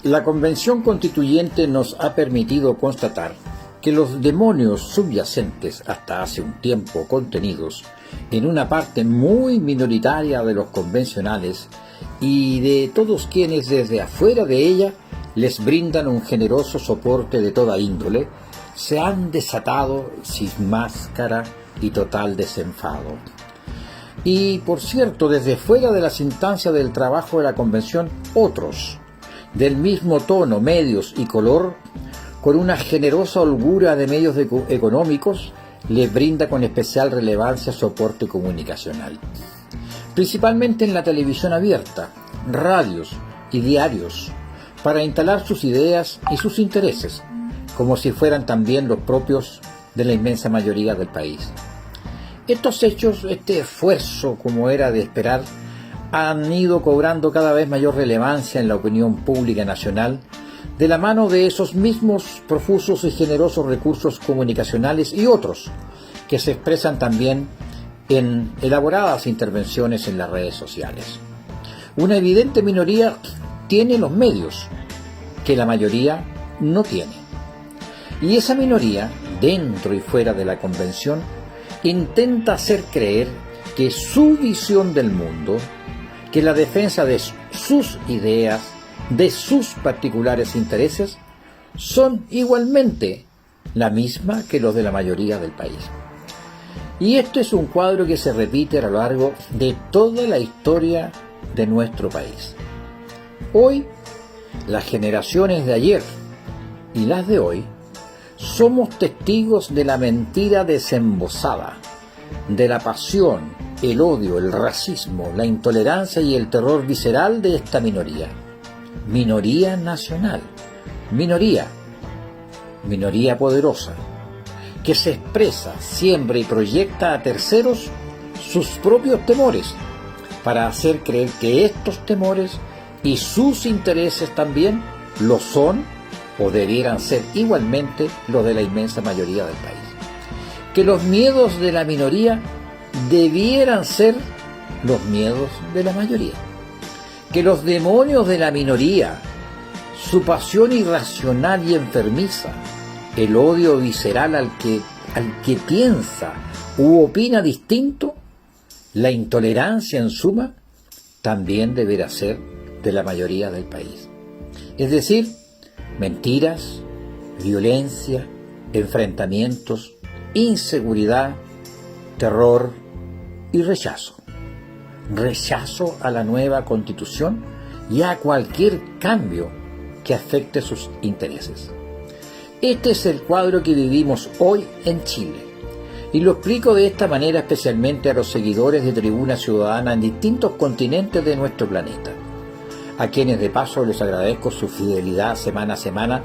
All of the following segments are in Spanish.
La Convención Constituyente nos ha permitido constatar que los demonios subyacentes hasta hace un tiempo contenidos en una parte muy minoritaria de los convencionales y de todos quienes desde afuera de ella les brindan un generoso soporte de toda índole, se han desatado sin máscara y total desenfado. Y, por cierto, desde fuera de las instancias del trabajo de la Convención, otros, del mismo tono, medios y color, con una generosa holgura de medios económicos, les brinda con especial relevancia soporte comunicacional. Principalmente en la televisión abierta, radios y diarios, para instalar sus ideas y sus intereses, como si fueran también los propios de la inmensa mayoría del país. Estos hechos, este esfuerzo, como era de esperar, han ido cobrando cada vez mayor relevancia en la opinión pública nacional, de la mano de esos mismos profusos y generosos recursos comunicacionales y otros, que se expresan también en elaboradas intervenciones en las redes sociales. Una evidente minoría tiene los medios, que la mayoría no tiene. Y esa minoría, dentro y fuera de la Convención, intenta hacer creer que su visión del mundo, que la defensa de sus ideas, de sus particulares intereses, son igualmente la misma que los de la mayoría del país. Y esto es un cuadro que se repite a lo largo de toda la historia de nuestro país. Hoy, las generaciones de ayer y las de hoy somos testigos de la mentira desembosada, de la pasión, el odio, el racismo, la intolerancia y el terror visceral de esta minoría. Minoría nacional, minoría poderosa, que se expresa, siembra y proyecta a terceros sus propios temores, para hacer creer que estos temores y sus intereses también lo son o debieran ser igualmente los de la inmensa mayoría del país. Que los miedos de la minoría debieran ser los miedos de la mayoría. Que los demonios de la minoría, su pasión irracional y enfermiza, el odio visceral al que piensa u opina distinto, la intolerancia en suma, también deberá ser de la mayoría del país. Es decir, mentiras, violencia, enfrentamientos, inseguridad, terror y rechazo. Rechazo a la nueva Constitución y a cualquier cambio que afecte sus intereses. Este es el cuadro que vivimos hoy en Chile. Y lo explico de esta manera especialmente a los seguidores de Tribuna Ciudadana en distintos continentes de nuestro planeta, a quienes de paso les agradezco su fidelidad semana a semana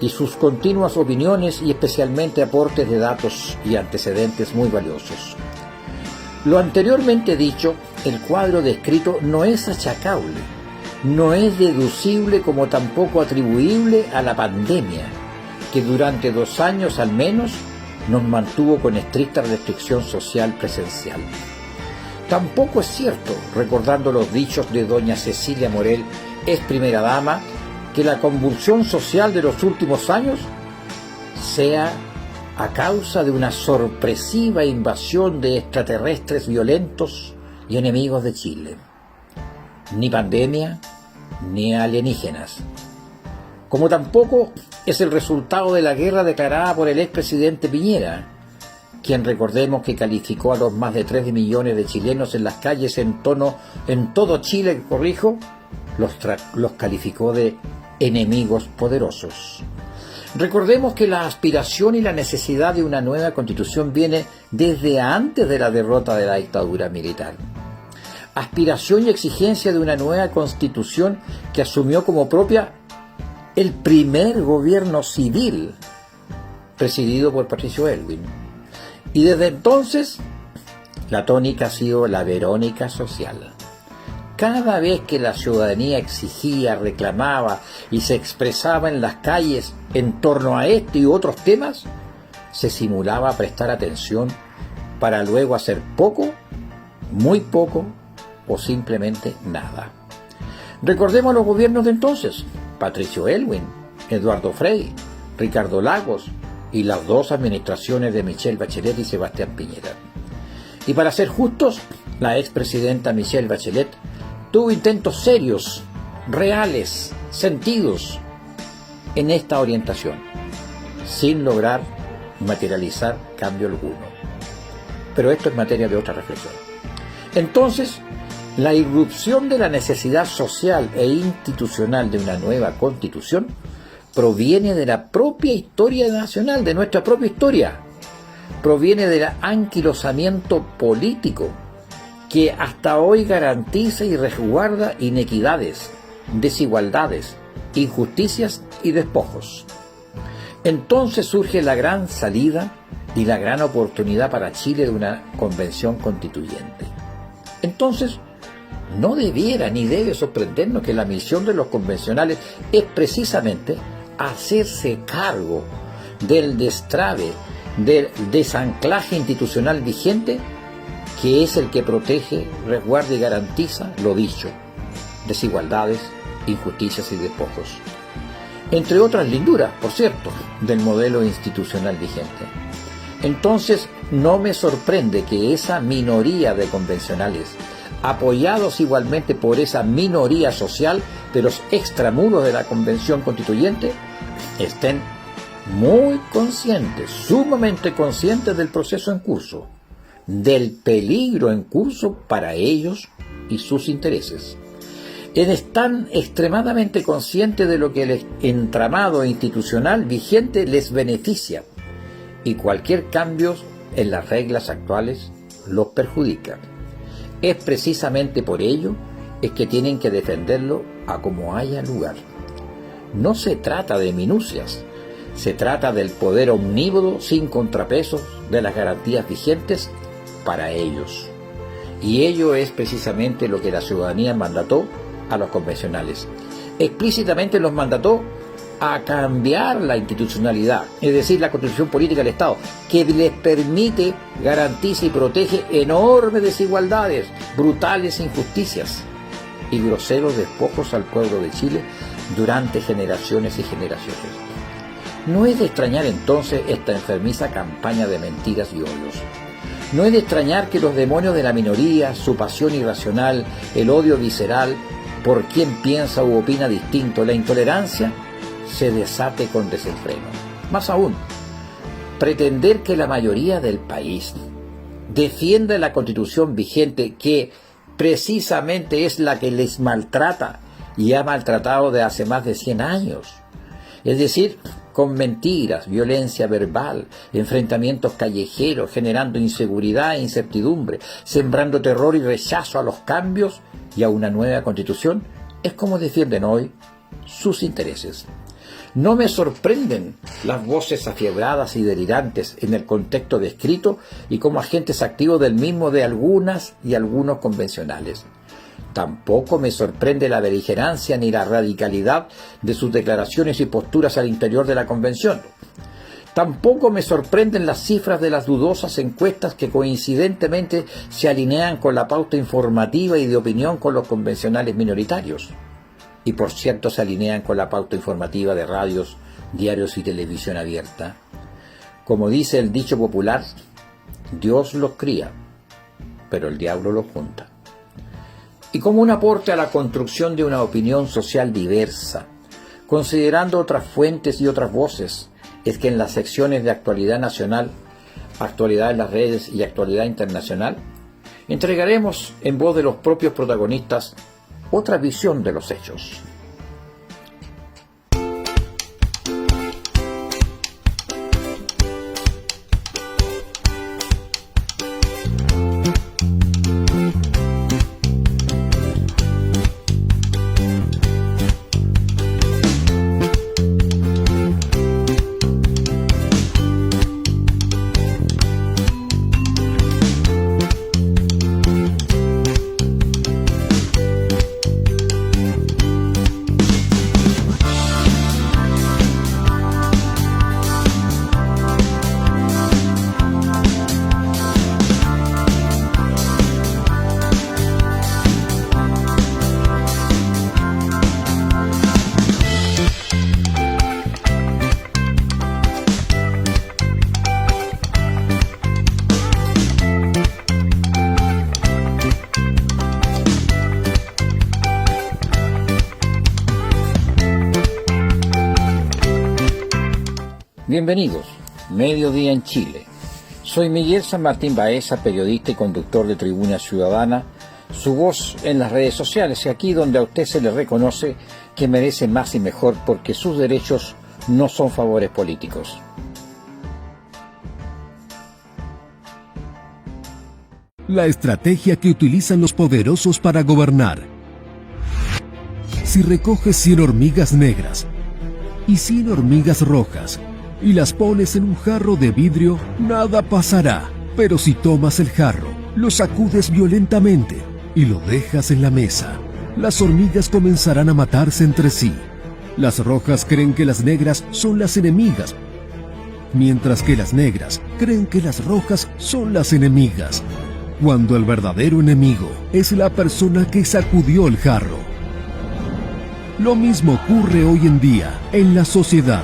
y sus continuas opiniones y especialmente aportes de datos y antecedentes muy valiosos. Lo anteriormente dicho, el cuadro descrito no es achacable, no es deducible como tampoco atribuible a la pandemia, que durante 2 años al menos nos mantuvo con estricta restricción social presencial. Tampoco es cierto, recordando los dichos de doña Cecilia Morel, ex primera dama, que la convulsión social de los últimos años sea a causa de una sorpresiva invasión de extraterrestres violentos y enemigos de Chile. Ni pandemia, ni alienígenas. Como tampoco es el resultado de la guerra declarada por el expresidente Piñera, quien recordemos que calificó a los más de 3 millones de chilenos en las calles en todo Chile, los calificó de enemigos poderosos. Recordemos que la aspiración y la necesidad de una nueva Constitución viene desde antes de la derrota de la dictadura militar. Aspiración y exigencia de una nueva Constitución que asumió como propia el primer gobierno civil presidido por Patricio Aylwin. Y desde entonces, la tónica ha sido la Verónica social. Cada vez que la ciudadanía exigía, reclamaba y se expresaba en las calles en torno a este y otros temas, se simulaba prestar atención para luego hacer poco, muy poco o simplemente nada. Recordemos a los gobiernos de entonces, Patricio Aylwin, Eduardo Frei, Ricardo Lagos y las dos administraciones de Michelle Bachelet y Sebastián Piñera. Y para ser justos, la expresidenta Michelle Bachelet tuvo intentos serios, reales, sentidos en esta orientación, sin lograr materializar cambio alguno. Pero esto es materia de otra reflexión. Entonces, la irrupción de la necesidad social e institucional de una nueva constitución proviene de la propia historia nacional, de nuestra propia historia. Proviene del anquilosamiento político que hasta hoy garantiza y resguarda inequidades, desigualdades, injusticias y despojos. Entonces surge la gran salida y la gran oportunidad para Chile de una convención constituyente. Entonces, no debiera ni debe sorprendernos que la misión de los convencionales es precisamente hacerse cargo del destrabe, del desanclaje institucional vigente, que es el que protege, resguarda y garantiza lo dicho: desigualdades, injusticias y despojos. Entre otras linduras, por cierto, del modelo institucional vigente. Entonces, no me sorprende que esa minoría de convencionales, apoyados igualmente por esa minoría social de los extramuros de la Convención Constituyente, estén muy conscientes, sumamente conscientes del proceso en curso, del peligro en curso para ellos y sus intereses. Están extremadamente conscientes de lo que el entramado institucional vigente les beneficia, y cualquier cambio en las reglas actuales los perjudica. Es precisamente por ello es que tienen que defenderlo a como haya lugar. No se trata de minucias, se trata del poder omnívodo sin contrapesos de las garantías vigentes para ellos. Y ello es precisamente lo que la ciudadanía mandató a los convencionales. Explícitamente los mandató a cambiar la institucionalidad, es decir, la constitución política del Estado, que les permite, garantiza y protege enormes desigualdades, brutales injusticias y groseros despojos al pueblo de Chile durante generaciones y generaciones. No es de extrañar entonces esta enfermiza campaña de mentiras y odios. No es de extrañar que los demonios de la minoría, su pasión irracional, el odio visceral por quien piensa u opina distinto, la intolerancia, se desate con desenfreno. Más aún, pretender que la mayoría del país defienda la constitución vigente, que precisamente es la que les maltrata y ha maltratado de hace más de 100 años, es decir, con mentiras, violencia verbal, enfrentamientos callejeros, generando inseguridad e incertidumbre, sembrando terror y rechazo a los cambios y a una nueva constitución, es como defienden hoy sus intereses. No me sorprenden las voces afiebradas y delirantes en el contexto descrito y como agentes activos del mismo de algunas y algunos convencionales. Tampoco me sorprende la beligerancia ni la radicalidad de sus declaraciones y posturas al interior de la convención. Tampoco me sorprenden las cifras de las dudosas encuestas que coincidentemente se alinean con la pauta informativa y de opinión con los convencionales minoritarios. Y por cierto se alinean con la pauta informativa de radios, diarios y televisión abierta. Como dice el dicho popular, Dios los cría, pero el diablo los junta. Y como un aporte a la construcción de una opinión social diversa, considerando otras fuentes y otras voces, es que en las secciones de actualidad nacional, actualidad en las redes y actualidad internacional, entregaremos en voz de los propios protagonistas otra visión de los hechos. Bienvenidos, Mediodía en Chile. Soy Miguel San Martín Baeza, periodista y conductor de Tribuna Ciudadana, su voz en las redes sociales, y aquí donde a usted se le reconoce que merece más y mejor porque sus derechos no son favores políticos. La estrategia que utilizan los poderosos para gobernar. Si recoges 100 hormigas negras y 100 hormigas rojas y las pones en un jarro de vidrio, nada pasará. Pero si tomas el jarro, lo sacudes violentamente y lo dejas en la mesa, las hormigas comenzarán a matarse entre sí. Las rojas creen que las negras son las enemigas, mientras que las negras creen que las rojas son las enemigas, cuando el verdadero enemigo es la persona que sacudió el jarro. Lo mismo ocurre hoy en día en la sociedad.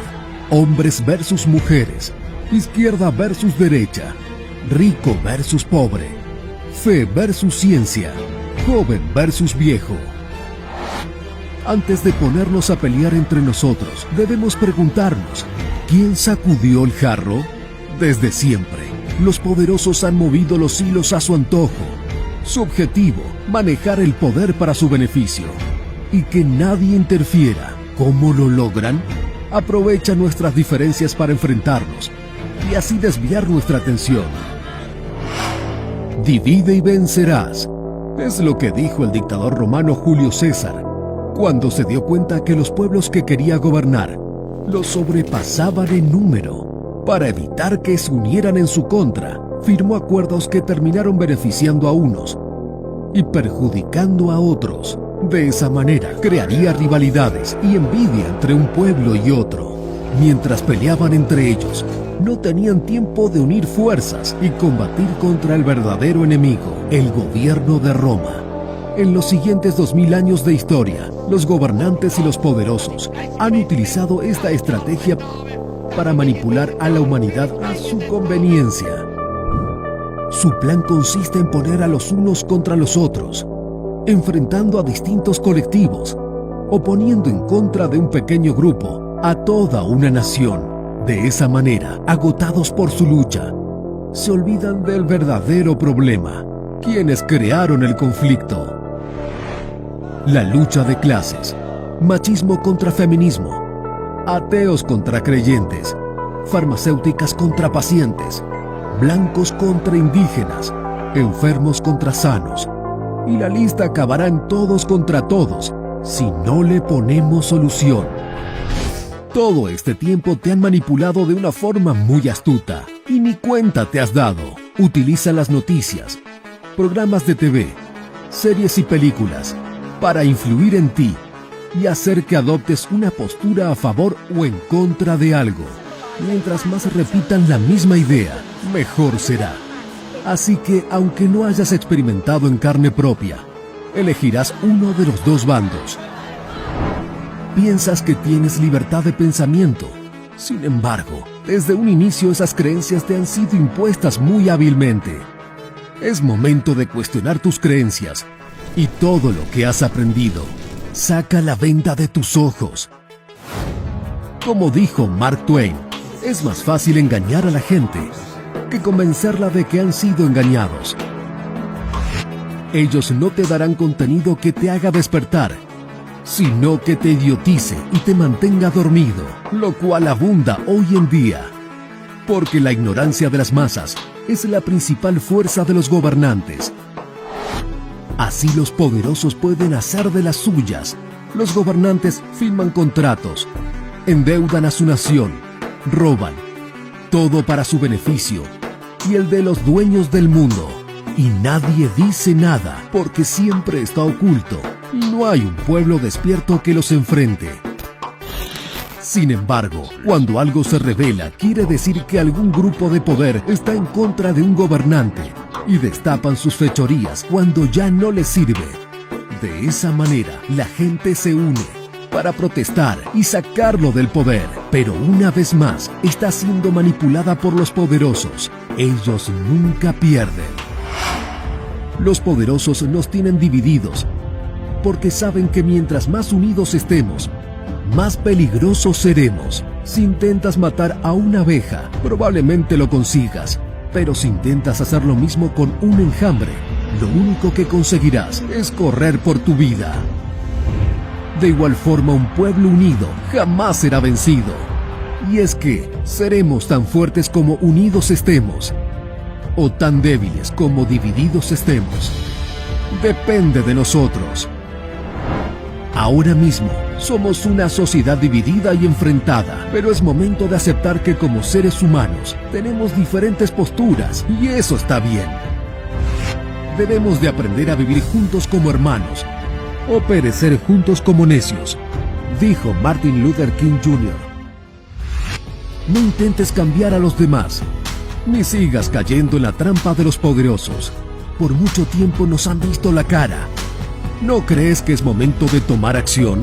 Hombres versus mujeres, izquierda versus derecha, rico versus pobre, fe versus ciencia, joven versus viejo. Antes de ponernos a pelear entre nosotros, debemos preguntarnos, ¿quién sacudió el jarro? Desde siempre, los poderosos han movido los hilos a su antojo. Su objetivo, manejar el poder para su beneficio. Y que nadie interfiera. ¿Cómo lo logran? Aprovechan nuestras diferencias para enfrentarnos y así desviar nuestra atención. Divide y vencerás. Es lo que dijo el dictador romano Julio César, cuando se dio cuenta que los pueblos que quería gobernar los sobrepasaban en número. Para evitar que se unieran en su contra, firmó acuerdos que terminaron beneficiando a unos y perjudicando a otros. De esa manera, crearía rivalidades y envidia entre un pueblo y otro. Mientras peleaban entre ellos, no tenían tiempo de unir fuerzas y combatir contra el verdadero enemigo, el gobierno de Roma. En los siguientes 2000 años de historia, los gobernantes y los poderosos han utilizado esta estrategia para manipular a la humanidad a su conveniencia. Su plan consiste en poner a los unos contra los otros, enfrentando a distintos colectivos, o poniendo en contra de un pequeño grupo a toda una nación. De esa manera, agotados por su lucha, se olvidan del verdadero problema, quienes crearon el conflicto. La lucha de clases, machismo contra feminismo, ateos contra creyentes, farmacéuticas contra pacientes, blancos contra indígenas, enfermos contra sanos, y la lista acabará en todos contra todos si no le ponemos solución. Todo este tiempo te han manipulado de una forma muy astuta y ni cuenta te has dado. Utiliza las noticias, programas de TV, series y películas para influir en ti y hacer que adoptes una postura a favor o en contra de algo. Mientras más repitan la misma idea, mejor será. Así que, aunque no hayas experimentado en carne propia, elegirás uno de los dos bandos. Piensas que tienes libertad de pensamiento. Sin embargo, desde un inicio esas creencias te han sido impuestas muy hábilmente. Es momento de cuestionar tus creencias y todo lo que has aprendido. Saca la venda de tus ojos. Como dijo Mark Twain, es más fácil engañar a la gente que convencerla de que han sido engañados. Ellos no te darán contenido que te haga despertar, sino que te idiotice y te mantenga dormido, lo cual abunda hoy en día. Porque la ignorancia de las masas es la principal fuerza de los gobernantes. Así los poderosos pueden hacer de las suyas. Los gobernantes firman contratos, endeudan a su nación, roban, todo para su beneficio y el de los dueños del mundo. Y nadie dice nada porque siempre está oculto. No hay un pueblo despierto que los enfrente. Sin embargo, cuando algo se revela, quiere decir que algún grupo de poder está en contra de un gobernante y destapan sus fechorías cuando ya no les sirve. De esa manera, la gente se une para protestar y sacarlo del poder. Pero una vez más, está siendo manipulada por los poderosos. Ellos nunca pierden. Los poderosos nos tienen divididos porque saben que mientras más unidos estemos, más peligrosos seremos. Si intentas matar a una abeja, probablemente lo consigas. Pero si intentas hacer lo mismo con un enjambre, lo único que conseguirás es correr por tu vida. De igual forma, un pueblo unido jamás será vencido. Y es que seremos tan fuertes como unidos estemos, o tan débiles como divididos estemos. Depende de nosotros. Ahora mismo somos una sociedad dividida y enfrentada, pero es momento de aceptar que como seres humanos tenemos diferentes posturas y eso está bien. Debemos de aprender a vivir juntos como hermanos o perecer juntos como necios, dijo Martin Luther King Jr. No intentes cambiar a los demás, ni sigas cayendo en la trampa de los poderosos. Por mucho tiempo nos han visto la cara. ¿No crees que es momento de tomar acción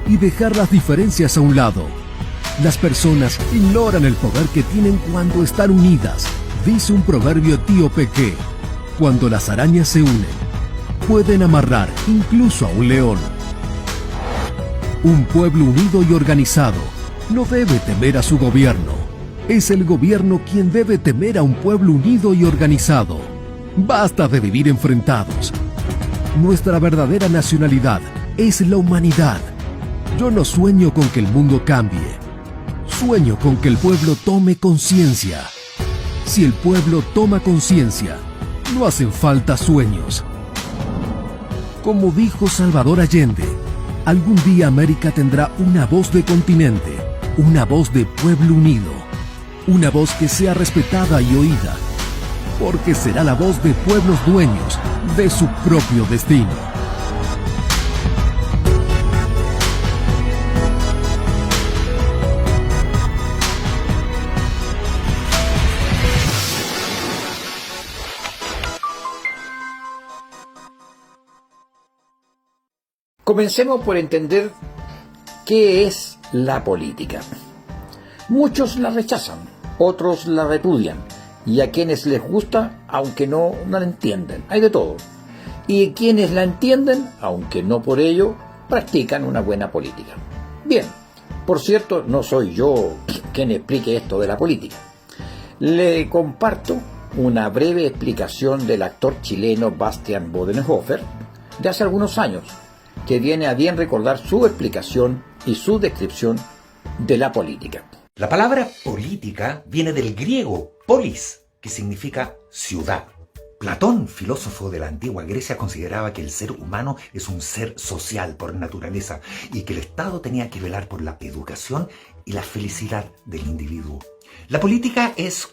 y dejar las diferencias a un lado? Las personas ignoran el poder que tienen cuando están unidas. Dice un proverbio etíope que, cuando las arañas se unen, pueden amarrar incluso a un león. Un pueblo unido y organizado no debe temer a su gobierno. Es el gobierno quien debe temer a un pueblo unido y organizado. Basta de vivir enfrentados. Nuestra verdadera nacionalidad es la humanidad. Yo no sueño con que el mundo cambie. Sueño con que el pueblo tome conciencia. Si el pueblo toma conciencia, no hacen falta sueños. Como dijo Salvador Allende, algún día América tendrá una voz de continente, una voz de pueblo unido, una voz que sea respetada y oída, porque será la voz de pueblos dueños de su propio destino. Comencemos por entender qué es la política. Muchos la rechazan, otros la repudian, y a quienes les gusta, aunque no la entienden. Hay de todo. Y quienes la entienden, aunque no por ello, practican una buena política. Bien, por cierto, no soy yo quien explique esto de la política. Le comparto una breve explicación del actor chileno Bastián Bodenhöfer de hace algunos años, que viene a bien recordar su explicación y su descripción de la política. La palabra política viene del griego polis, que significa ciudad. Platón, filósofo de la antigua Grecia, consideraba que el ser humano es un ser social por naturaleza y que el Estado tenía que velar por la educación y la felicidad del individuo. La política es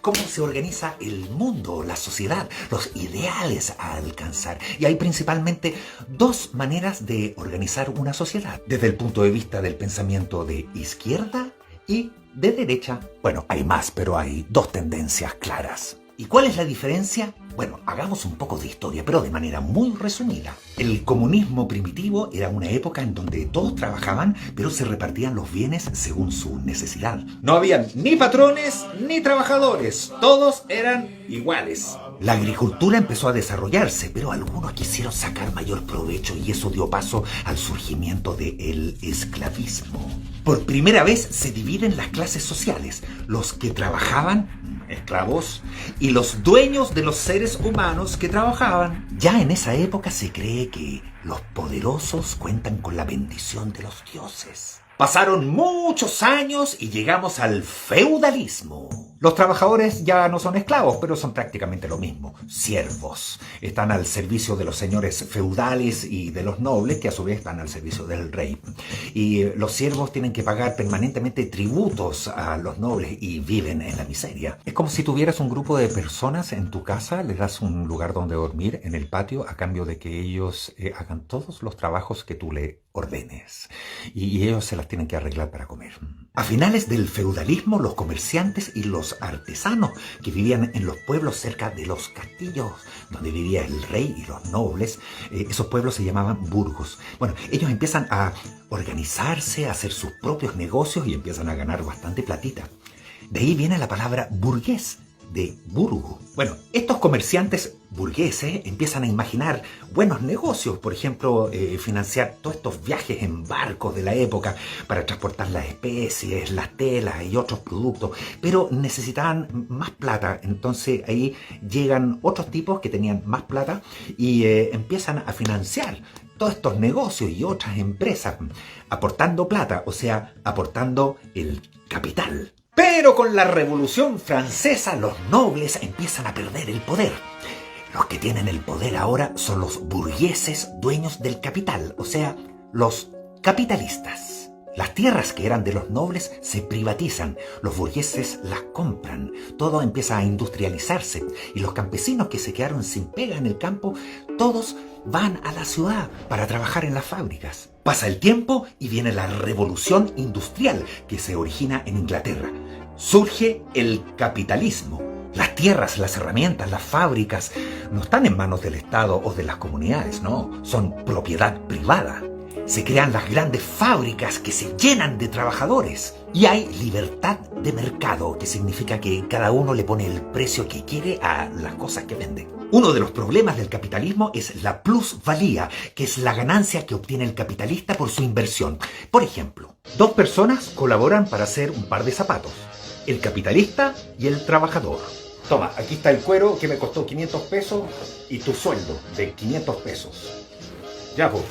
cómo se organiza el mundo, la sociedad, los ideales a alcanzar. Y hay principalmente dos maneras de organizar una sociedad, desde el punto de vista del pensamiento de izquierda y de derecha. Bueno, hay más, pero hay dos tendencias claras. ¿Y cuál es la diferencia? Bueno, hagamos un poco de historia, pero de manera muy resumida. El comunismo primitivo era una época en donde todos trabajaban, pero se repartían los bienes según su necesidad. No habían ni patrones ni trabajadores, todos eran iguales. La agricultura empezó a desarrollarse, pero algunos quisieron sacar mayor provecho y eso dio paso al surgimiento del esclavismo. Por primera vez se dividen las clases sociales, los que trabajaban, esclavos, y los dueños de los seres humanos que trabajaban. Ya en esa época se cree que los poderosos cuentan con la bendición de los dioses. Pasaron muchos años y llegamos al feudalismo. Los trabajadores ya no son esclavos, pero son prácticamente lo mismo, siervos. Están al servicio de los señores feudales y de los nobles, que a su vez están al servicio del rey. Y los siervos tienen que pagar permanentemente tributos a los nobles y viven en la miseria. Es como si tuvieras un grupo de personas en tu casa, les das un lugar donde dormir en el patio a cambio de que ellos hagan todos los trabajos que tú le ordenes. Y ellos se las tienen que arreglar para comer. A finales del feudalismo, los comerciantes y los artesanos que vivían en los pueblos cerca de los castillos donde vivía el rey y los nobles, esos pueblos se llamaban burgos. Bueno, ellos empiezan a organizarse, a hacer sus propios negocios y empiezan a ganar bastante platita. De ahí viene la palabra burgués. de Burgo. Bueno, estos comerciantes burgueses empiezan a imaginar buenos negocios, por ejemplo, financiar todos estos viajes en barcos de la época para transportar las especies, las telas y otros productos, pero necesitaban más plata. Entonces ahí llegan otros tipos que tenían más plata y empiezan a financiar todos estos negocios y otras empresas, aportando plata, o sea, aportando el capital. Pero con la Revolución Francesa los nobles empiezan a perder el poder. Los que tienen el poder ahora son los burgueses dueños del capital, o sea, los capitalistas. Las tierras que eran de los nobles se privatizan, los burgueses las compran, todo empieza a industrializarse y los campesinos que se quedaron sin pega en el campo, todos van a la ciudad para trabajar en las fábricas. Pasa el tiempo y viene la revolución industrial que se origina en Inglaterra. Surge el capitalismo. Las tierras, las herramientas, las fábricas no están en manos del Estado o de las comunidades, no, son propiedad privada. Se crean las grandes fábricas que se llenan de trabajadores y hay libertad de mercado, que significa que cada uno le pone el precio que quiere a las cosas que vende. Uno de los problemas del capitalismo es la plusvalía, que es la ganancia que obtiene el capitalista por su inversión. Por ejemplo, dos personas colaboran para hacer un par de zapatos, el capitalista y el trabajador. Toma, aquí está el cuero que me costó 500 pesos y tu sueldo de 500 pesos. Ya pues.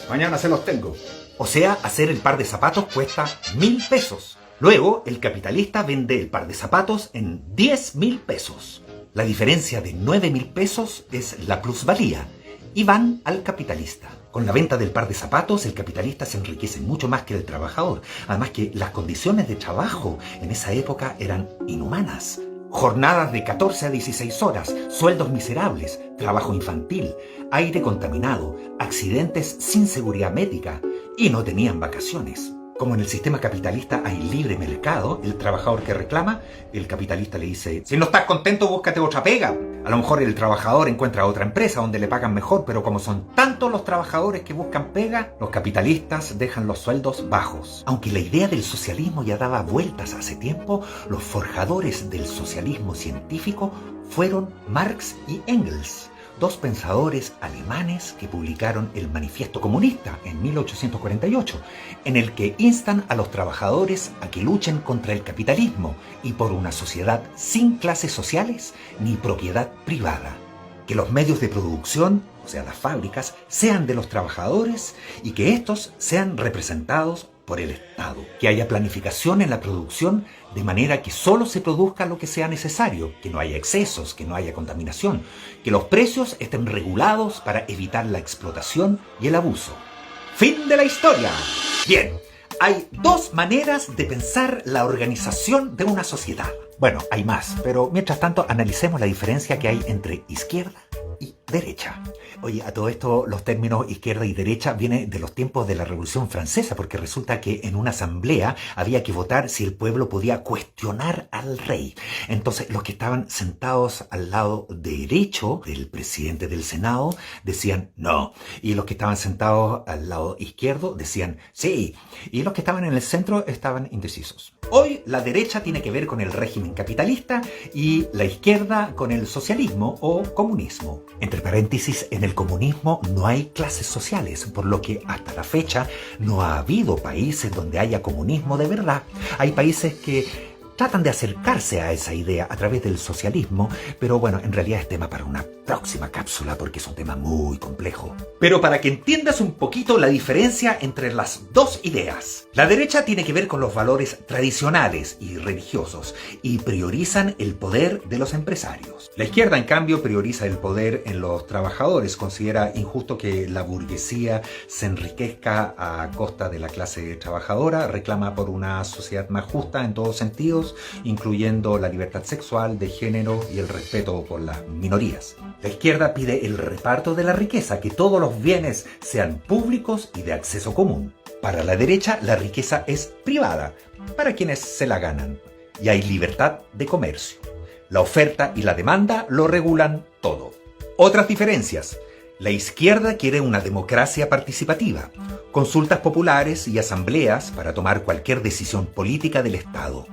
Mañana se los tengo. O sea, hacer el par de zapatos cuesta 1.000 pesos. Luego, el capitalista vende el par de zapatos en 10.000 pesos. La diferencia de 9.000 pesos es la plusvalía y van al capitalista. Con la venta del par de zapatos, el capitalista se enriquece mucho más que el trabajador. Además que las condiciones de trabajo en esa época eran inhumanas. Jornadas de 14 a 16 horas, sueldos miserables, trabajo infantil, aire contaminado, accidentes sin seguridad médica y no tenían vacaciones. Como en el sistema capitalista hay libre mercado, el trabajador que reclama, el capitalista le dice: si no estás contento, búscate otra pega. A lo mejor el trabajador encuentra otra empresa donde le pagan mejor, pero como son tantos los trabajadores que buscan pega, los capitalistas dejan los sueldos bajos. Aunque la idea del socialismo ya daba vueltas hace tiempo, los forjadores del socialismo científico fueron Marx y Engels, dos pensadores alemanes que publicaron el Manifiesto Comunista en 1848, en el que instan a los trabajadores a que luchen contra el capitalismo y por una sociedad sin clases sociales ni propiedad privada. Que los medios de producción, o sea, las fábricas, sean de los trabajadores y que estos sean representados por el Estado. Que haya planificación en la producción de manera que solo se produzca lo que sea necesario, que no haya excesos, que no haya contaminación, que los precios estén regulados para evitar la explotación y el abuso. Fin de la historia. Bien, hay dos maneras de pensar la organización de una sociedad. Bueno, hay más, pero mientras tanto analicemos la diferencia que hay entre izquierda y derecha. Oye, a todo esto los términos izquierda y derecha vienen de los tiempos de la Revolución Francesa, porque resulta que en una asamblea había que votar si el pueblo podía cuestionar al rey. Entonces los que estaban sentados al lado derecho del presidente del Senado decían no, y los que estaban sentados al lado izquierdo decían sí, y los que estaban en el centro estaban indecisos. Hoy la derecha tiene que ver con el régimen capitalista y la izquierda con el socialismo o comunismo. Entre paréntesis, en el comunismo no hay clases sociales, por lo que hasta la fecha no ha habido países donde haya comunismo de verdad. Hay países que tratan de acercarse a esa idea a través del socialismo, pero bueno, en realidad es tema para una próxima cápsula porque es un tema muy complejo. Pero para que entiendas un poquito la diferencia entre las dos ideas. La derecha tiene que ver con los valores tradicionales y religiosos y priorizan el poder de los empresarios. La izquierda, en cambio, prioriza el poder en los trabajadores, considera injusto que la burguesía se enriquezca a costa de la clase trabajadora, reclama por una sociedad más justa en todos sentidos, incluyendo la libertad sexual, de género y el respeto por las minorías. La izquierda pide el reparto de la riqueza, que todos los bienes sean públicos y de acceso común. Para la derecha, la riqueza es privada, para quienes se la ganan, y hay libertad de comercio. La oferta y la demanda lo regulan todo. Otras diferencias. La izquierda quiere una democracia participativa, consultas populares y asambleas para tomar cualquier decisión política del Estado.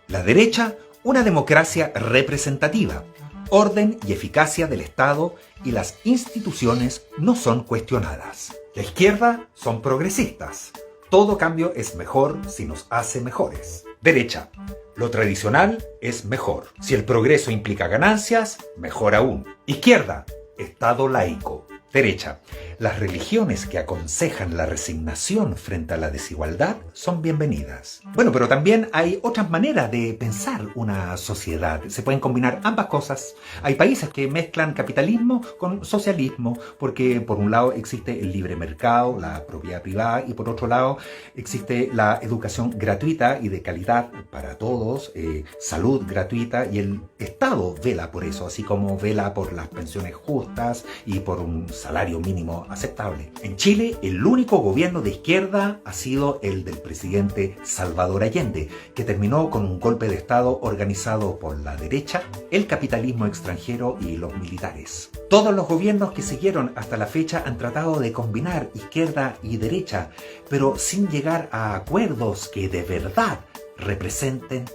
La derecha, Una democracia representativa. Orden y eficacia del Estado y las instituciones no son cuestionadas. La izquierda son progresistas. Todo cambio es mejor si nos hace mejores. Derecha. Lo tradicional es mejor. Si el progreso implica ganancias, mejor aún. Izquierda. Estado laico. Derecha. Las religiones que aconsejan la resignación frente a la desigualdad son bienvenidas. Bueno, pero también hay otras maneras de pensar una sociedad. Se pueden combinar ambas cosas. Hay países que mezclan capitalismo con socialismo, porque por un lado existe el libre mercado, la propiedad privada, y por otro lado existe la educación gratuita y de calidad para todos, salud gratuita, y el Estado vela por eso, así como vela por las pensiones justas y por un salario mínimo aceptable. En Chile, el único gobierno de izquierda ha sido el del presidente Salvador Allende, que terminó con un golpe de Estado organizado por la derecha, el capitalismo extranjero y los militares. Todos los gobiernos que siguieron hasta la fecha han tratado de combinar izquierda y derecha, pero sin llegar a acuerdos que de verdad representen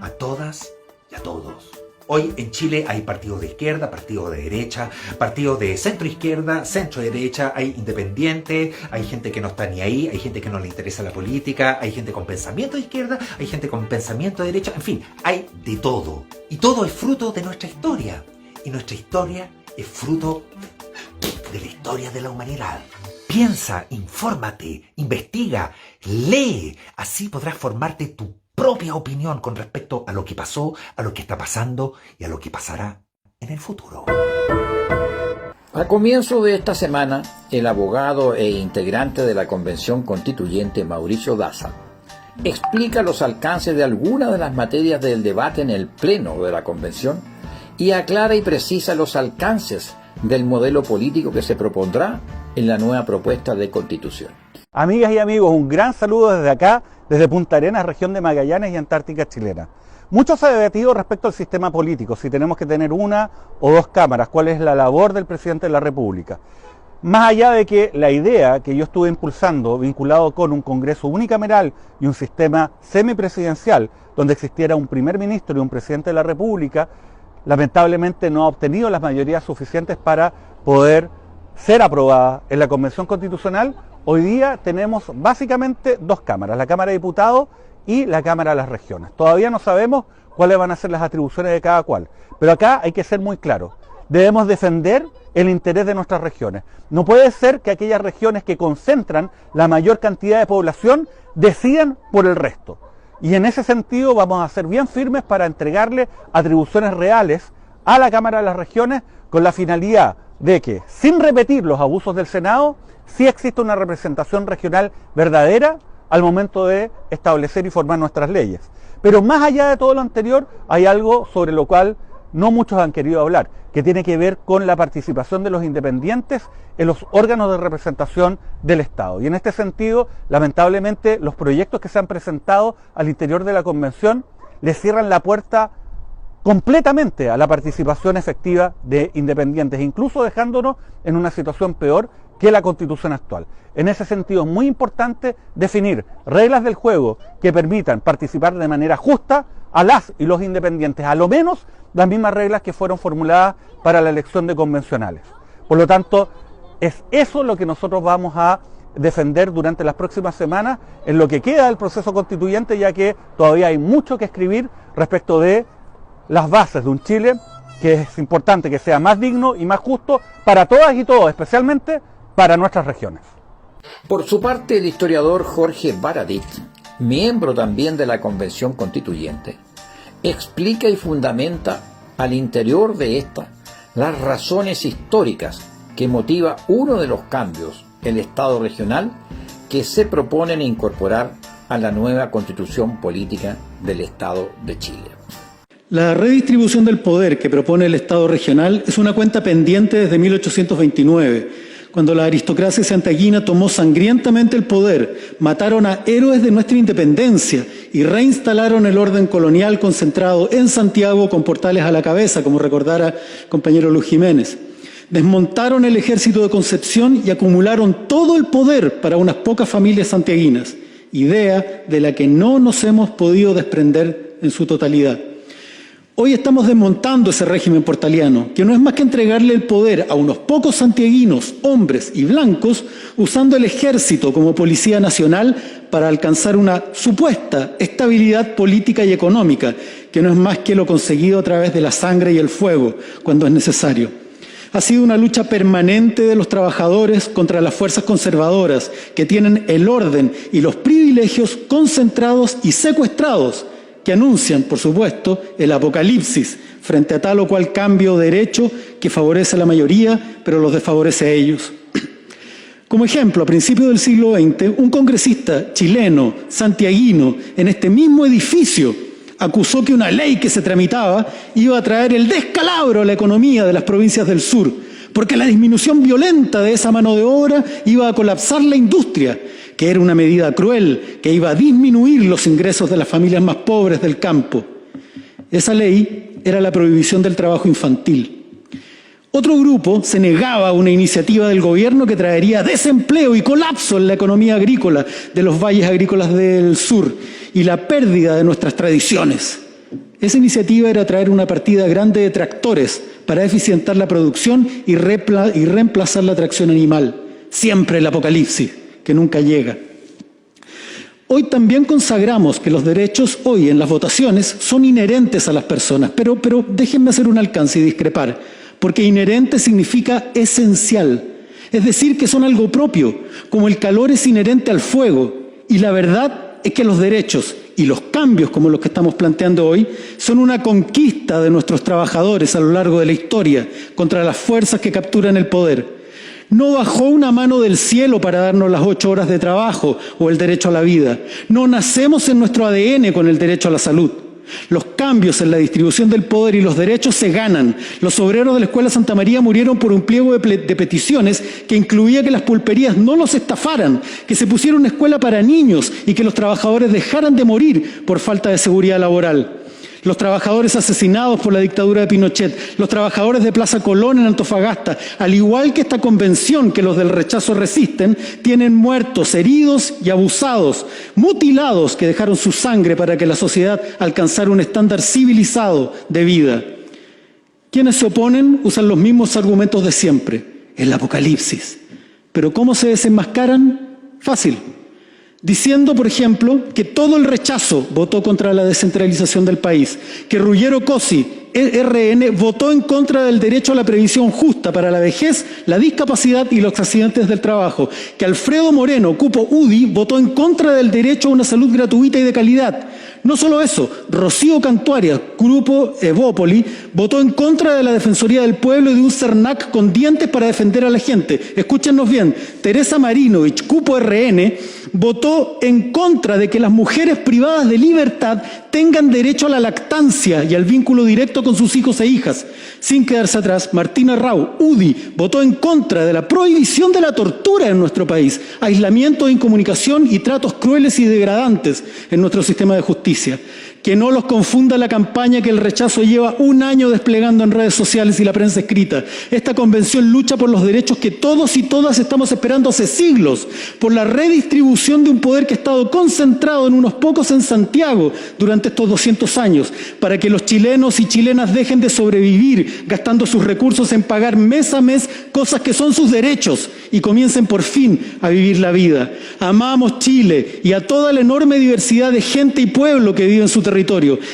a todas y a todos. Hoy en Chile hay partidos de izquierda, partidos de derecha, partidos de centro izquierda, centro derecha, hay independientes, hay gente que no está ni ahí, hay gente que no le interesa la política, hay gente con pensamiento de izquierda, hay gente con pensamiento de derecha, en fin, hay de todo. Y todo es fruto de nuestra historia. Y nuestra historia es fruto de la historia de la humanidad. Piensa, infórmate, investiga, lee, así podrás formarte tu propia opinión con respecto a lo que pasó, a lo que está pasando y a lo que pasará en el futuro. A comienzo de esta semana, el abogado e integrante de la Convención Constituyente Mauricio Daza explica los alcances de algunas de las materias del debate en el Pleno de la Convención y aclara y precisa los alcances del modelo político que se propondrá en la nueva propuesta de Constitución. Amigas y amigos, un gran saludo desde acá, desde Punta Arenas, región de Magallanes y Antártica chilena. Mucho se ha debatido respecto al sistema político, si tenemos que tener una o dos cámaras, cuál es la labor del presidente de la República. Más allá de que la idea que yo estuve impulsando, vinculado con un Congreso unicameral y un sistema semipresidencial, donde existiera un primer ministro y un presidente de la República, lamentablemente no ha obtenido las mayorías suficientes para poder ser aprobada en la Convención Constitucional. Hoy día tenemos básicamente dos cámaras, la Cámara de Diputados y la Cámara de las Regiones. Todavía no sabemos cuáles van a ser las atribuciones de cada cual, pero acá hay que ser muy claros. Debemos defender el interés de nuestras regiones. No puede ser que aquellas regiones que concentran la mayor cantidad de población decidan por el resto. Y en ese sentido vamos a ser bien firmes para entregarle atribuciones reales a la Cámara de las Regiones con la finalidad de que, sin repetir los abusos del Senado, sí existe una representación regional verdadera al momento de establecer y formar nuestras leyes. Pero más allá de todo lo anterior, hay algo sobre lo cual no muchos han querido hablar, que tiene que ver con la participación de los independientes en los órganos de representación del Estado. Y en este sentido, lamentablemente, los proyectos que se han presentado al interior de la Convención le cierran la puerta completamente a la participación efectiva de independientes, incluso dejándonos en una situación peor que la Constitución actual. En ese sentido es muy importante definir reglas del juego que permitan participar de manera justa a las y los independientes, a lo menos las mismas reglas que fueron formuladas para la elección de convencionales. Por lo tanto, es eso lo que nosotros vamos a defender durante las próximas semanas en lo que queda del proceso constituyente, ya que todavía hay mucho que escribir respecto de las bases de un Chile que es importante que sea más digno y más justo para todas y todos, especialmente para nuestras regiones. Por su parte, el historiador Jorge Baradit, miembro también de la Convención Constituyente, explica y fundamenta al interior de esta las razones históricas que motiva uno de los cambios, el Estado regional, que se proponen incorporar a la nueva Constitución Política del Estado de Chile. La redistribución del poder que propone el Estado regional es una cuenta pendiente desde 1829, cuando la aristocracia santiaguina tomó sangrientamente el poder, mataron a héroes de nuestra independencia y reinstalaron el orden colonial concentrado en Santiago con Portales a la cabeza, como recordara el compañero Luis Jiménez. Desmontaron el ejército de Concepción y acumularon todo el poder para unas pocas familias santiaguinas, idea de la que no nos hemos podido desprender en su totalidad. Hoy estamos desmontando ese régimen portaliano, que no es más que entregarle el poder a unos pocos santiaguinos, hombres y blancos, usando el ejército como policía nacional para alcanzar una supuesta estabilidad política y económica, que no es más que lo conseguido a través de la sangre y el fuego, cuando es necesario. Ha sido una lucha permanente de los trabajadores contra las fuerzas conservadoras, que tienen el orden y los privilegios concentrados y secuestrados, que anuncian, por supuesto, el apocalipsis frente a tal o cual cambio de derecho que favorece a la mayoría, pero los desfavorece a ellos. Como ejemplo, a principios del siglo XX, un congresista chileno, santiaguino, en este mismo edificio, acusó que una ley que se tramitaba iba a traer el descalabro a la economía de las provincias del sur, porque la disminución violenta de esa mano de obra iba a colapsar la industria, que era una medida cruel, que iba a disminuir los ingresos de las familias más pobres del campo. Esa ley era la prohibición del trabajo infantil. Otro grupo se negaba a una iniciativa del gobierno que traería desempleo y colapso en la economía agrícola de los valles agrícolas del sur y la pérdida de nuestras tradiciones. Esa iniciativa era traer una partida grande de tractores para eficientar la producción y reemplazar la tracción animal. Siempre el apocalipsis, que nunca llega. Hoy también consagramos que los derechos hoy en las votaciones son inherentes a las personas, pero déjenme hacer un alcance y discrepar, porque inherente significa esencial, es decir, que son algo propio, como el calor es inherente al fuego, y la verdad es que los derechos y los cambios como los que estamos planteando hoy son una conquista de nuestros trabajadores a lo largo de la historia contra las fuerzas que capturan el poder. No bajó una mano del cielo para darnos las 8 horas de trabajo o el derecho a la vida. No nacemos en nuestro ADN con el derecho a la salud. Los cambios en la distribución del poder y los derechos se ganan. Los obreros de la Escuela Santa María murieron por un pliego de peticiones que incluía que las pulperías no los estafaran, que se pusiera una escuela para niños y que los trabajadores dejaran de morir por falta de seguridad laboral. Los trabajadores asesinados por la dictadura de Pinochet, los trabajadores de Plaza Colón en Antofagasta, al igual que esta convención que los del rechazo resisten, tienen muertos, heridos y abusados, mutilados que dejaron su sangre para que la sociedad alcanzara un estándar civilizado de vida. Quienes se oponen usan los mismos argumentos de siempre, el apocalipsis. ¿Pero cómo se desenmascaran? Fácil. Diciendo, por ejemplo, que todo el rechazo votó contra la descentralización del país, que Ruggero Cosi, RN, votó en contra del derecho a la previsión justa para la vejez, la discapacidad y los accidentes del trabajo, que Alfredo Moreno, cupo UDI, votó en contra del derecho a una salud gratuita y de calidad. No solo eso, Rocío Cantuarias, grupo Evópoli, votó en contra de la Defensoría del Pueblo y de un CERNAC con dientes para defender a la gente. Escúchenos bien, Teresa Marinovich, cupo RN, votó en contra de que las mujeres privadas de libertad tengan derecho a la lactancia y al vínculo directo con sus hijos e hijas. Sin quedarse atrás, Martina Rau, UDI, votó en contra de la prohibición de la tortura en nuestro país, aislamiento de incomunicación y tratos crueles y degradantes en nuestro sistema de justicia. Que no los confunda la campaña que el rechazo lleva un año desplegando en redes sociales y la prensa escrita. Esta convención lucha por los derechos que todos y todas estamos esperando hace siglos, por la redistribución de un poder que ha estado concentrado en unos pocos en Santiago durante estos 200 años, para que los chilenos y chilenas dejen de sobrevivir gastando sus recursos en pagar mes a mes cosas que son sus derechos y comiencen por fin a vivir la vida. Amamos Chile y a toda la enorme diversidad de gente y pueblo que vive en su territorio.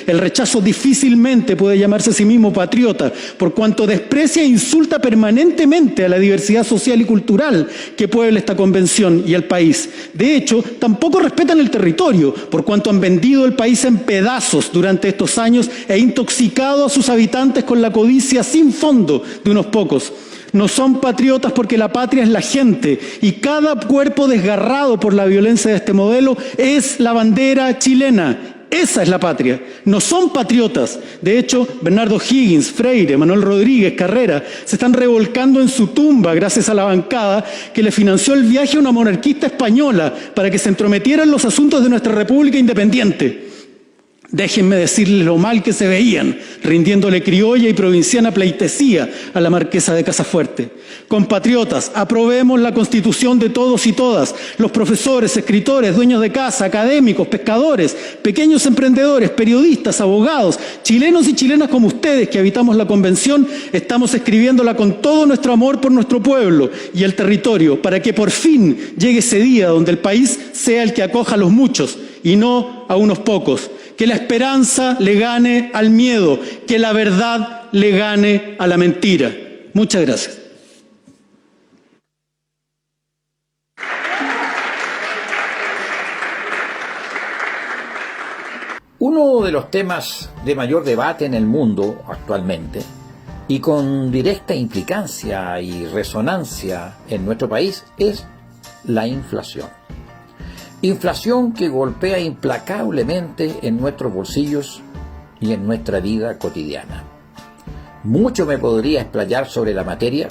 El rechazo difícilmente puede llamarse a sí mismo patriota, por cuanto desprecia e insulta permanentemente a la diversidad social y cultural que puebla esta convención y el país. De hecho, tampoco respetan el territorio, por cuanto han vendido el país en pedazos durante estos años e intoxicado a sus habitantes con la codicia sin fondo de unos pocos. No son patriotas porque la patria es la gente y cada cuerpo desgarrado por la violencia de este modelo es la bandera chilena. Esa es la patria. No son patriotas. De hecho, Bernardo Higgins, Freire, Manuel Rodríguez, Carrera se están revolcando en su tumba gracias a la bancada que le financió el viaje a una monarquista española para que se entrometiera en los asuntos de nuestra república independiente. Déjenme decirles lo mal que se veían, rindiéndole criolla y provinciana pleitesía a la marquesa de Casafuerte. Compatriotas, aprobemos la Constitución de todos y todas, los profesores, escritores, dueños de casa, académicos, pescadores, pequeños emprendedores, periodistas, abogados, chilenos y chilenas como ustedes que habitamos la Convención, estamos escribiéndola con todo nuestro amor por nuestro pueblo y el territorio, para que por fin llegue ese día donde el país sea el que acoja a los muchos y no a unos pocos. Que la esperanza le gane al miedo, que la verdad le gane a la mentira. Muchas gracias. Uno de los temas de mayor debate en el mundo actualmente y con directa implicancia y resonancia en nuestro país es la inflación. Inflación que golpea implacablemente en nuestros bolsillos y en nuestra vida cotidiana. Mucho me podría explayar sobre la materia,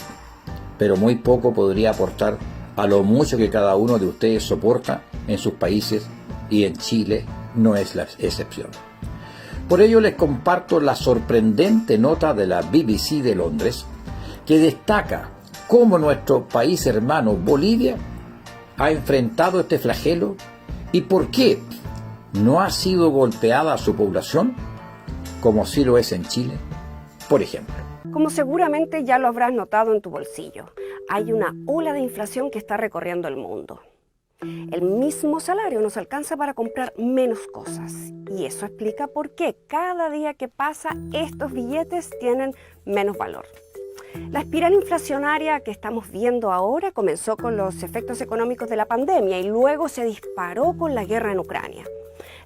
pero muy poco podría aportar a lo mucho que cada uno de ustedes soporta en sus países, y en Chile no es la excepción. Por ello les comparto la sorprendente nota de la BBC de Londres, que destaca cómo nuestro país hermano Bolivia ha enfrentado este flagelo y por qué no ha sido golpeada a su población como sí lo es en Chile, por ejemplo. Como seguramente ya lo habrás notado en tu bolsillo, hay una ola de inflación que está recorriendo el mundo. El mismo salario nos alcanza para comprar menos cosas y eso explica por qué cada día que pasa estos billetes tienen menos valor. La espiral inflacionaria que estamos viendo ahora comenzó con los efectos económicos de la pandemia y luego se disparó con la guerra en Ucrania.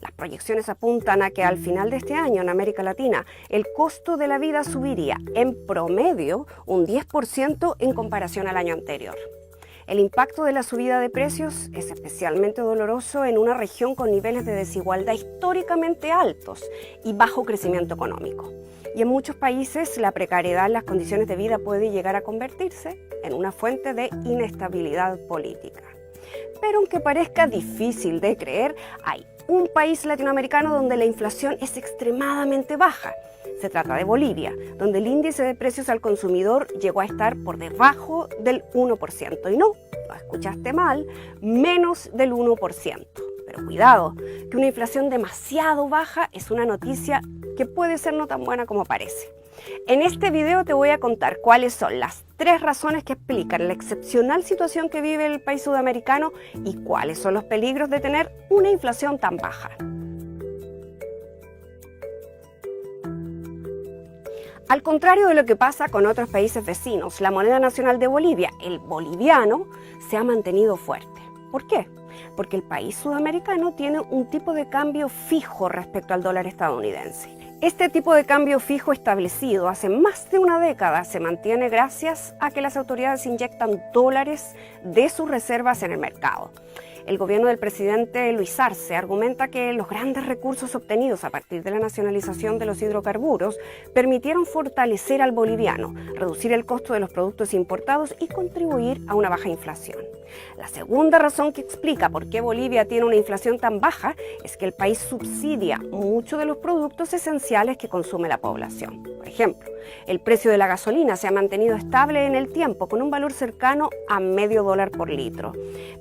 Las proyecciones apuntan a que al final de este año en América Latina el costo de la vida subiría en promedio un 10% en comparación al año anterior. El impacto de la subida de precios es especialmente doloroso en una región con niveles de desigualdad históricamente altos y bajo crecimiento económico. Y en muchos países la precariedad en las condiciones de vida puede llegar a convertirse en una fuente de inestabilidad política. Pero aunque parezca difícil de creer, hay un país latinoamericano donde la inflación es extremadamente baja. Se trata de Bolivia, donde el índice de precios al consumidor llegó a estar por debajo del 1%. Y no, lo escuchaste mal, menos del 1%. Pero cuidado, que una inflación demasiado baja es una noticia que puede ser no tan buena como parece. En este video te voy a contar cuáles son las 3 razones que explican la excepcional situación que vive el país sudamericano y cuáles son los peligros de tener una inflación tan baja. Al contrario de lo que pasa con otros países vecinos, la moneda nacional de Bolivia, el boliviano, se ha mantenido fuerte. ¿Por qué? Porque el país sudamericano tiene un tipo de cambio fijo respecto al dólar estadounidense. Este tipo de cambio fijo establecido hace más de una década se mantiene gracias a que las autoridades inyectan dólares de sus reservas en el mercado. El gobierno del presidente Luis Arce argumenta que los grandes recursos obtenidos a partir de la nacionalización de los hidrocarburos permitieron fortalecer al boliviano, reducir el costo de los productos importados y contribuir a una baja inflación. La segunda razón que explica por qué Bolivia tiene una inflación tan baja es que el país subsidia muchos de los productos esenciales que consume la población. Por ejemplo, el precio de la gasolina se ha mantenido estable en el tiempo con un valor cercano a $0,5 por litro,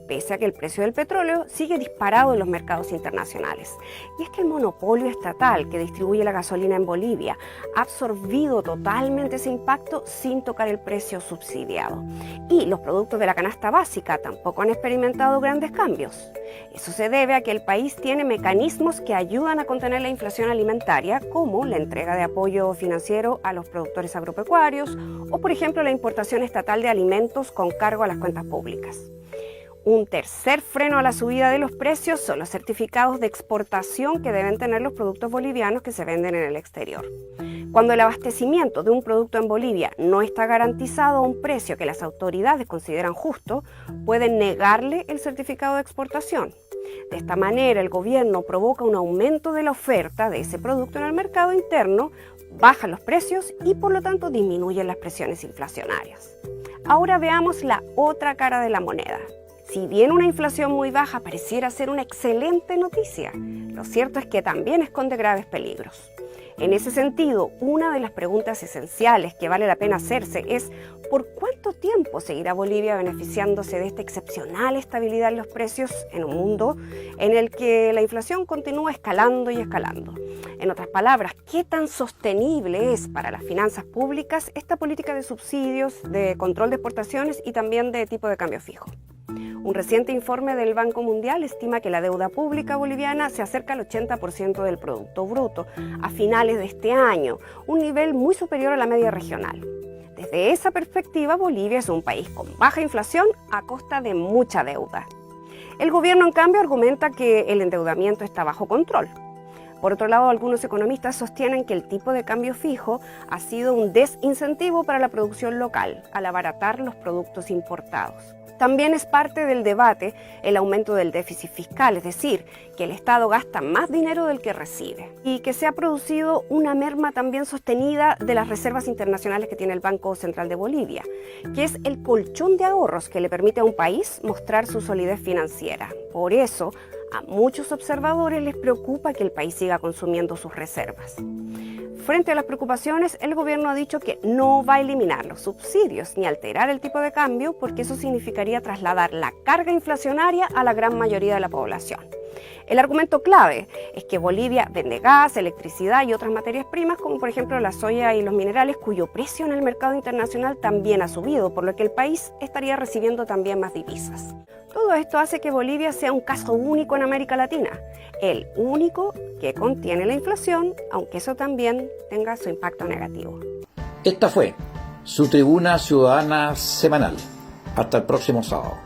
pese a que el precio del petróleo sigue disparado en los mercados internacionales. Y es que el monopolio estatal que distribuye la gasolina en Bolivia ha absorbido totalmente ese impacto sin tocar el precio subsidiado. Y los productos de la canasta básica tampoco han experimentado grandes cambios. Eso se debe a que el país tiene mecanismos que ayudan a contener la inflación alimentaria, como la entrega de apoyo financiero a los productores agropecuarios o, por ejemplo, la importación estatal de alimentos con cargo a las cuentas públicas. Un tercer freno a la subida de los precios son los certificados de exportación que deben tener los productos bolivianos que se venden en el exterior. Cuando el abastecimiento de un producto en Bolivia no está garantizado a un precio que las autoridades consideran justo, pueden negarle el certificado de exportación. De esta manera, el gobierno provoca un aumento de la oferta de ese producto en el mercado interno, baja los precios y por lo tanto disminuyen las presiones inflacionarias. Ahora veamos la otra cara de la moneda. Si bien una inflación muy baja pareciera ser una excelente noticia, lo cierto es que también esconde graves peligros. En ese sentido, una de las preguntas esenciales que vale la pena hacerse es ¿por cuánto tiempo seguirá Bolivia beneficiándose de esta excepcional estabilidad en los precios en un mundo en el que la inflación continúa escalando y escalando? En otras palabras, ¿qué tan sostenible es para las finanzas públicas esta política de subsidios, de control de exportaciones y también de tipo de cambio fijo? Un reciente informe del Banco Mundial estima que la deuda pública boliviana se acerca al 80% del Producto Bruto a finales de este año, un nivel muy superior a la media regional. Desde esa perspectiva, Bolivia es un país con baja inflación a costa de mucha deuda. El gobierno, en cambio, argumenta que el endeudamiento está bajo control. Por otro lado, algunos economistas sostienen que el tipo de cambio fijo ha sido un desincentivo para la producción local, al abaratar los productos importados. También es parte del debate el aumento del déficit fiscal, es decir, que el Estado gasta más dinero del que recibe y que se ha producido una merma también sostenida de las reservas internacionales que tiene el Banco Central de Bolivia, que es el colchón de ahorros que le permite a un país mostrar su solidez financiera. Por eso, a muchos observadores les preocupa que el país siga consumiendo sus reservas. Frente a las preocupaciones, el gobierno ha dicho que no va a eliminar los subsidios ni alterar el tipo de cambio porque eso significaría trasladar la carga inflacionaria a la gran mayoría de la población. El argumento clave es que Bolivia vende gas, electricidad y otras materias primas, como por ejemplo la soya y los minerales, cuyo precio en el mercado internacional también ha subido, por lo que el país estaría recibiendo también más divisas. Todo esto hace que Bolivia sea un caso único en América Latina, el único que contiene la inflación, aunque eso también tenga su impacto negativo. Esta fue su Tribuna Ciudadana Semanal. Hasta el próximo sábado.